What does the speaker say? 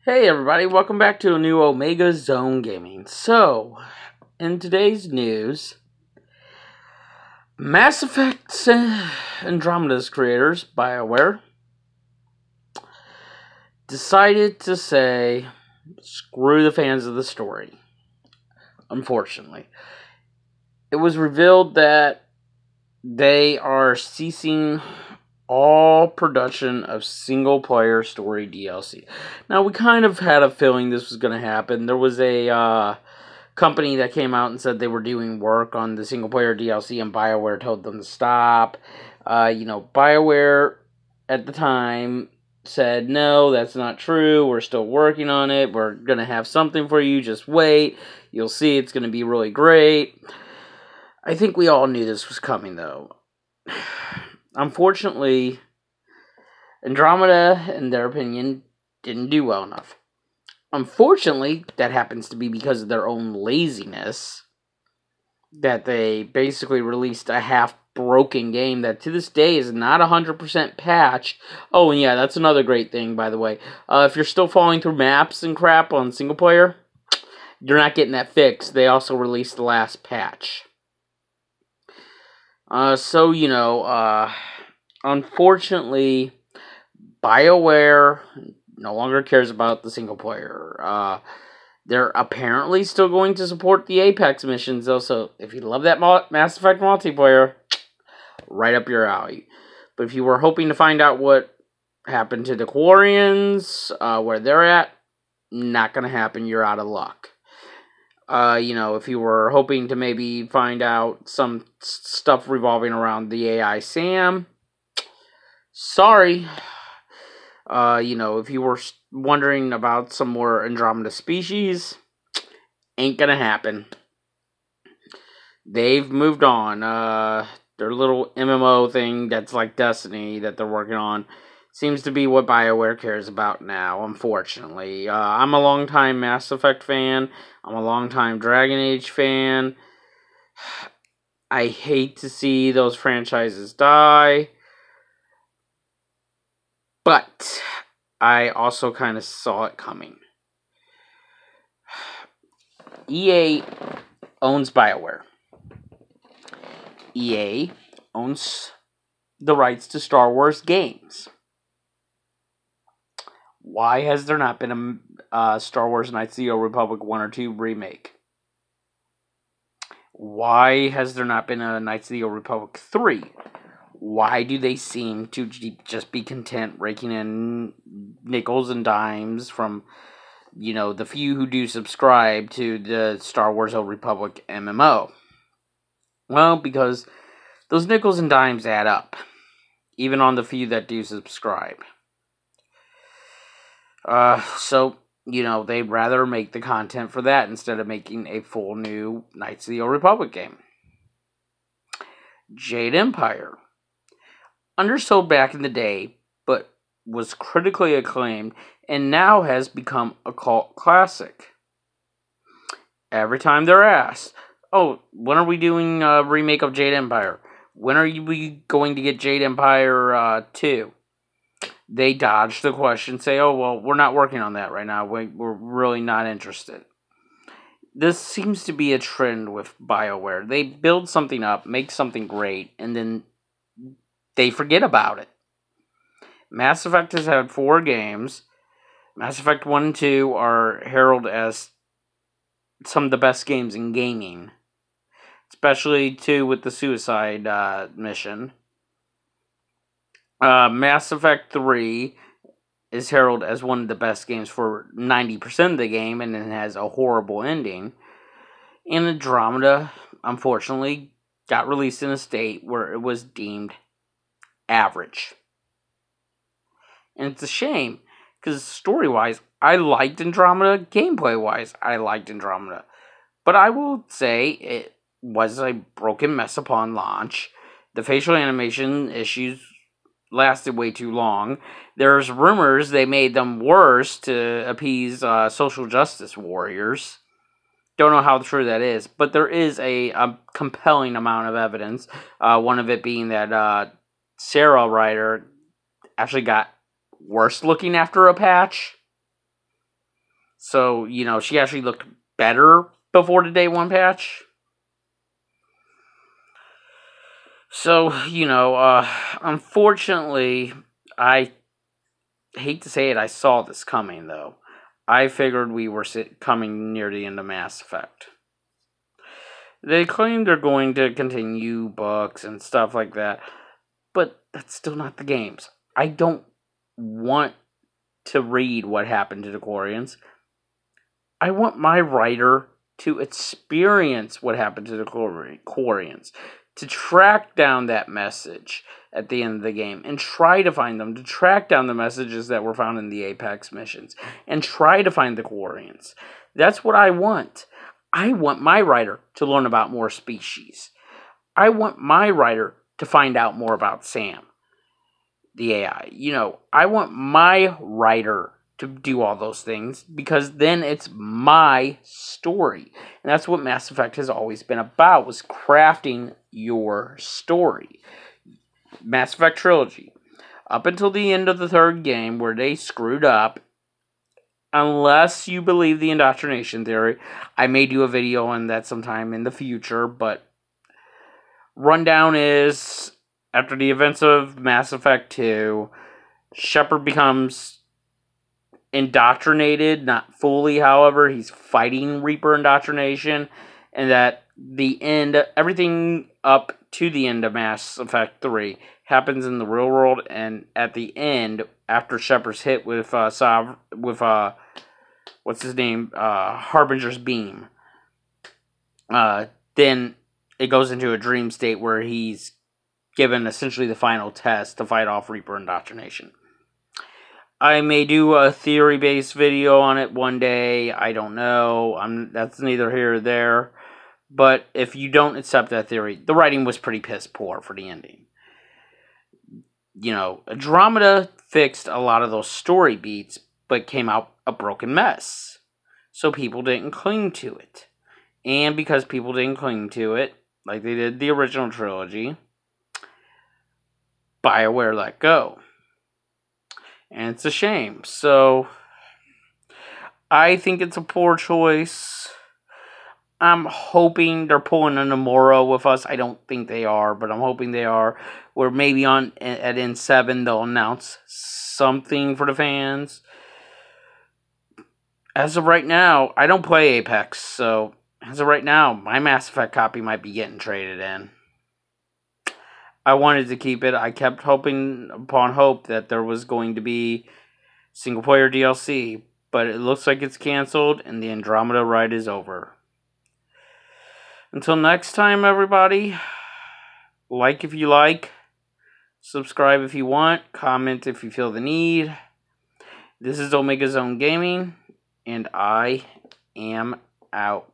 Hey everybody, welcome back to a new Omega Zone Gaming. So, in today's news, Mass Effect Andromeda's creators, BioWare, decided to say, screw the fans of the story. Unfortunately. It was revealed that they are ceasing all production of single-player story DLC. Now, we kind of had a feeling this was going to happen. There was a company that came out and said they were doing work on the single-player DLC, and BioWare told them to stop. BioWare at the time said, no, that's not true. We're still working on it. We're going to have something for you. Just wait. You'll see it's going to be really great. I think we all knew this was coming, though. Unfortunately, Andromeda, in their opinion, didn't do well enough. Unfortunately, that happens to be because of their own laziness, that they basically released a half-broken game that to this day is not 100% patched. Oh, and yeah, that's another great thing, by the way. If you're still falling through maps and crap on single player, you're not getting that fixed. They also released the last patch. Unfortunately, BioWare no longer cares about the single player. They're apparently still going to support the Apex missions, though, so if you love that Mass Effect multiplayer, right up your alley. But if you were hoping to find out what happened to the quairians, where they're at, not going to happen. You're out of luck. If you were hoping to maybe find out some stuff revolving around the AI Sam, sorry. If you were wondering about some more Andromeda species, ain't gonna happen. They've moved on. Their little MMO thing that's like Destiny that they're working on seems to be what BioWare cares about now, unfortunately. I'm a longtime Mass Effect fan. I'm a longtime Dragon Age fan. I hate to see those franchises die. But I also kind of saw it coming. EA owns BioWare. EA owns the rights to Star Wars games. Why has there not been a Star Wars Knights of the Old Republic 1 or 2 remake? Why has there not been a Knights of the Old Republic 3? Why do they seem to just be content raking in nickels and dimes from, the few who do subscribe to the Star Wars Old Republic MMO? Well, because those nickels and dimes add up, even on the few that do subscribe. They'd rather make the content for that instead of making a full new Knights of the Old Republic game. Jade Empire. Undersold back in the day, but was critically acclaimed, and now has become a cult classic. Every time they're asked, oh, when are we doing a remake of Jade Empire? When are we going to get Jade Empire 2? They dodge the question, say, oh, well, we're not working on that right now. We're really not interested. This seems to be a trend with BioWare. They build something up, make something great, and then they forget about it. Mass Effect has had 4 games. Mass Effect 1 and 2 are heralded as some of the best games in gaming. Especially 2 with the suicide mission. Mass Effect 3 is heralded as one of the best games for 90% of the game, and it has a horrible ending. And Andromeda, unfortunately, got released in a state where it was deemed average. And it's a shame, because story-wise, I liked Andromeda. Gameplay-wise, I liked Andromeda. But I will say it was a broken mess upon launch. The facial animation issues lasted way too long. There's rumors they made them worse to appease social justice warriors. Don't know how true that is, but there is a compelling amount of evidence. One of it being that Sarah Ryder actually got worse looking after a patch. So, you know, she actually looked better before the day one patch. So, you know, unfortunately, I hate to say it, I saw this coming, though. I figured we were coming near the end of Mass Effect. They claim they're going to continue books and stuff like that, but that's still not the games. I don't want to read what happened to the quairians. I want my writer to experience what happened to the quairians, to track down that message at the end of the game and try to find them, to track down the messages that were found in the Apex missions and try to find the quairians. That's what I want. I want my writer to learn about more species. I want my writer to find out more about Sam, the AI. You know, I want my writer to do all those things because then it's my story. And that's what Mass Effect has always been about, was crafting your story. Mass Effect Trilogy. Up until the end of the third game where they screwed up, unless you believe the indoctrination theory, I may do a video on that sometime in the future, but rundown is, after the events of Mass Effect 2, Shepard becomes indoctrinated, not fully, however. He's fighting Reaper indoctrination, and that the end, everything up to the end of Mass Effect 3 happens in the real world, and at the end, after Shepard's hit with what's his name, Harbinger's beam, then it goes into a dream state where he's given essentially the final test to fight off Reaper indoctrination. I may do a theory-based video on it one day. I don't know. That's neither here or there. But if you don't accept that theory, the writing was pretty piss poor for the ending. You know, Andromeda fixed a lot of those story beats, but came out a broken mess. So people didn't cling to it. And because people didn't cling to it, like they did the original trilogy, BioWare let go. And it's a shame. So, I think it's a poor choice. I'm hoping they're pulling a Nomura with us. I don't think they are, but I'm hoping they are. Where maybe at N7 they'll announce something for the fans. As of right now, I don't play Apex, so as of right now, my Mass Effect copy might be getting traded in. I wanted to keep it. I kept hoping upon hope that there was going to be single-player DLC, but it looks like it's canceled and the Andromeda ride is over. Until next time, everybody, like if you like, subscribe if you want, comment if you feel the need. This is Omega Zone Gaming, and I am out.